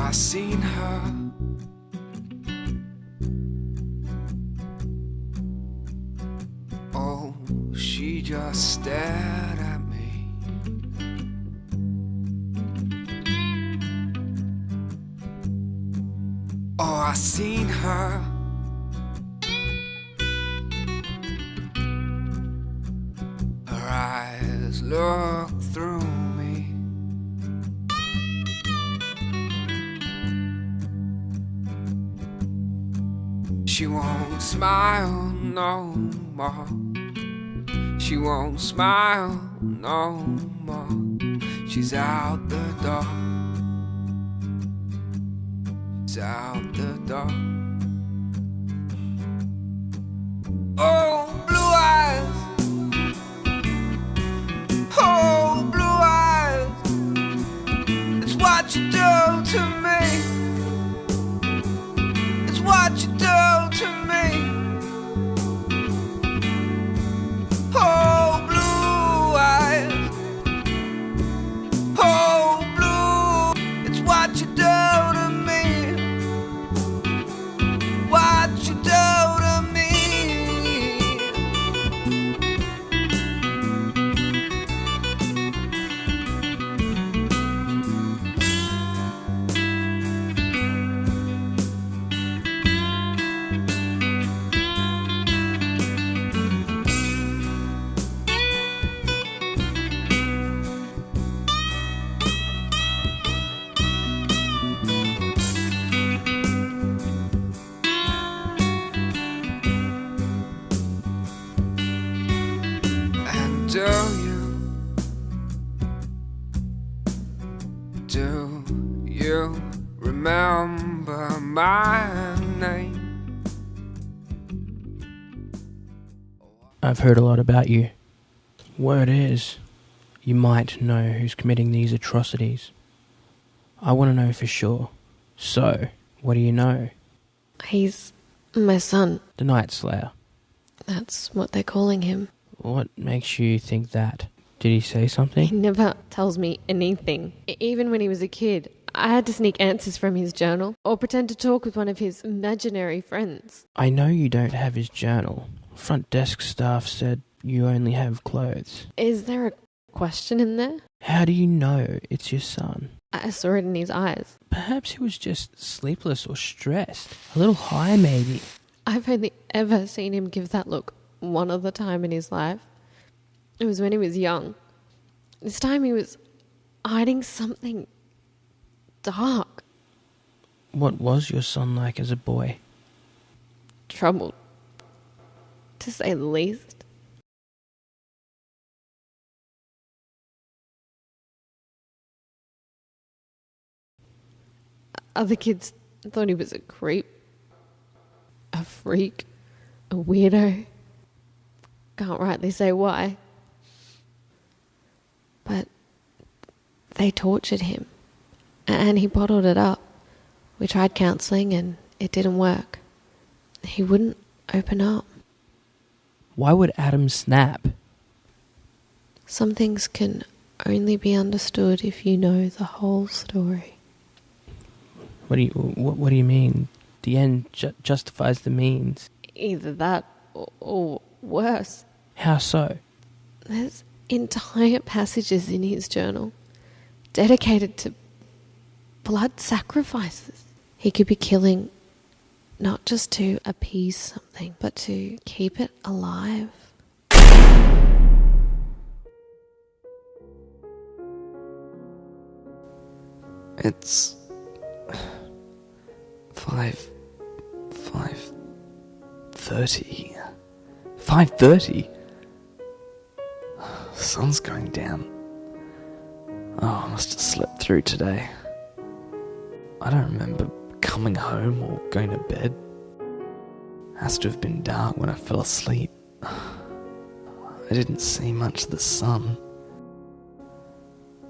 I seen her. Oh, she just stared at me. Oh, I seen her. Her eyes looked through me. She won't smile no more. She won't smile no more. She's out the door. She's out the door. Oh, blue eyes. Oh, blue eyes. It's what you do to me. It's what you do to me. Oh, blue eyes. Oh, blue. It's what you do to me. What you do to me. Do you remember my name? I've heard a lot about you. Word is, you might know who's committing these atrocities. I want to know for sure. So, what do you know? He's my son. The Night Slayer. That's what they're calling him. What makes you think that? Did he say He something? never tells me anything. Even when he was a kid, I had to sneak answers from his journal or pretend to talk with one of his imaginary friends. I know you don't have his journal. Front desk staff said you only have clothes. Is there a question in there? How do you know it's your son? I saw it in his eyes. Perhaps he was just sleepless or stressed. A little high, maybe. I've only ever seen him give that look one other time in his life. It was when he was young. This time he was hiding something dark. What was your son like as a boy? Troubled, to say the least. Other kids thought he was a creep, a freak, a weirdo. Can't rightly say why. But they tortured him, and he bottled it up. We tried counselling and it didn't work. He wouldn't open up. Why would Adam snap? Some things can only be understood if you know the whole story. What do you mean? The end justifies the means. Either that or worse. How so? There's entire passages in his journal dedicated to blood sacrifices. He could be killing not just to appease something, but to keep it alive. It's 5:30. 5:30? The sun's going down. Oh, I must have slept through today. I don't remember coming home or going to bed. Has to have been dark when I fell asleep. I didn't see much of the sun.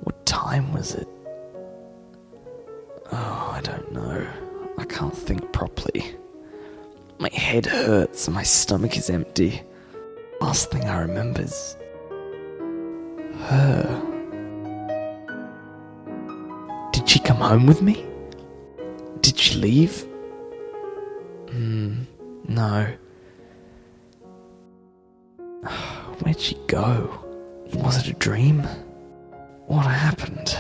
What time was it? Oh, I don't know. I can't think properly. My head hurts and my stomach is empty. Last thing I remember is her. Did she come home with me? Did she leave? No. Where'd she go? Was it a dream? What happened?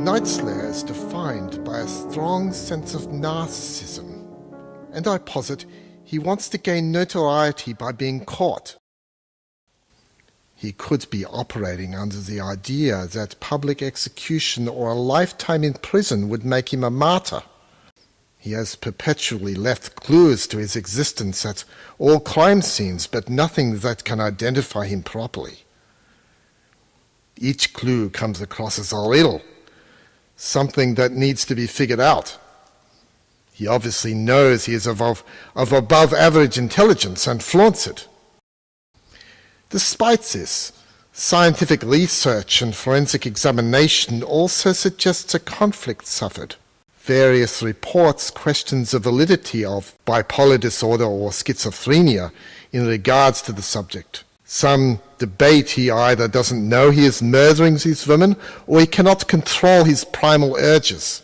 Night Slayer is defined by a strong sense of narcissism, and I posit he wants to gain notoriety by being caught. He could be operating under the idea that public execution or a lifetime in prison would make him a martyr. He has perpetually left clues to his existence at all crime scenes, but nothing that can identify him properly. Each clue comes across as a riddle, something that needs to be figured out. He obviously knows he is of above average intelligence and flaunts it. Despite this, scientific research and forensic examination also suggests a conflict suffered. Various reports question the validity of bipolar disorder or schizophrenia in regards to the subject. Some debate he either doesn't know he is murdering these women or he cannot control his primal urges.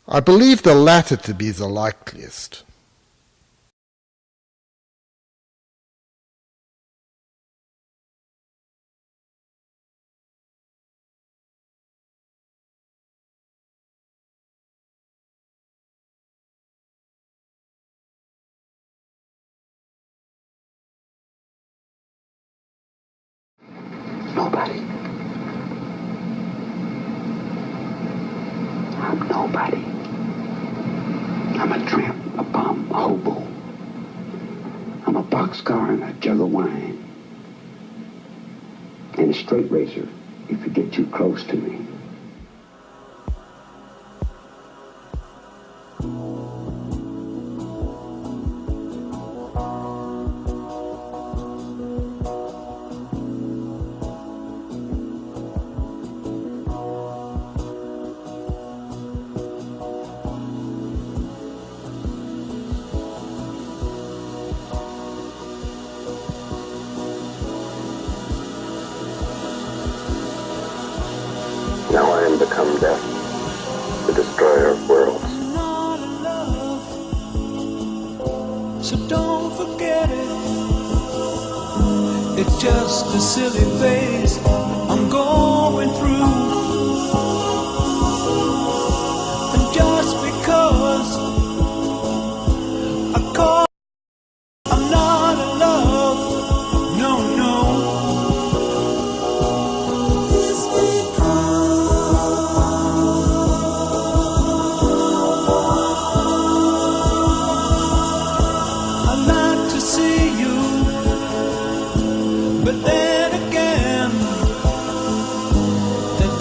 I believe the latter to be the likeliest. Nobody. I'm nobody. I'm a tramp, a bum, a hobo. I'm a boxcar and a jug of wine. And a straight razor if you get too close to me. Now I am become death, the destroyer of worlds. I'm not in love, so don't forget it. It's just a silly phase I'm going through. And just because I call, I'm not in love, no, no. But then again, that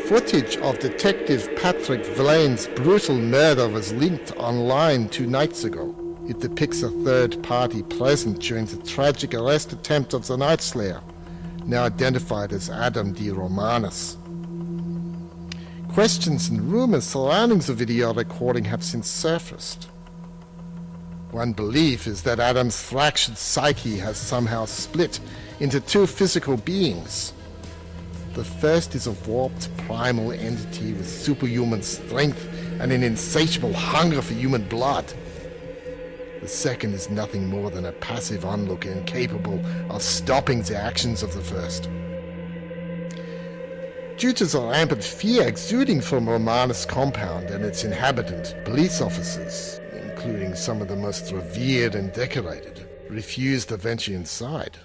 Footage of Detective Patrick Vlane's brutal murder was leaked online 2 nights ago. It depicts a third party present during the tragic arrest attempt of the Night Slayer, now identified as Adam D. Romanus. Questions and rumors surrounding the video recording have since surfaced. One belief is that Adam's fractured psyche has somehow split into 2 physical beings. The first is a warped primal entity with superhuman strength and an insatiable hunger for human blood. The second is nothing more than a passive onlooker incapable of stopping the actions of the first. Due to the rampant fear exuding from Romanus' compound and its inhabitant, police officers, including some of the most revered and decorated, refused to venture inside.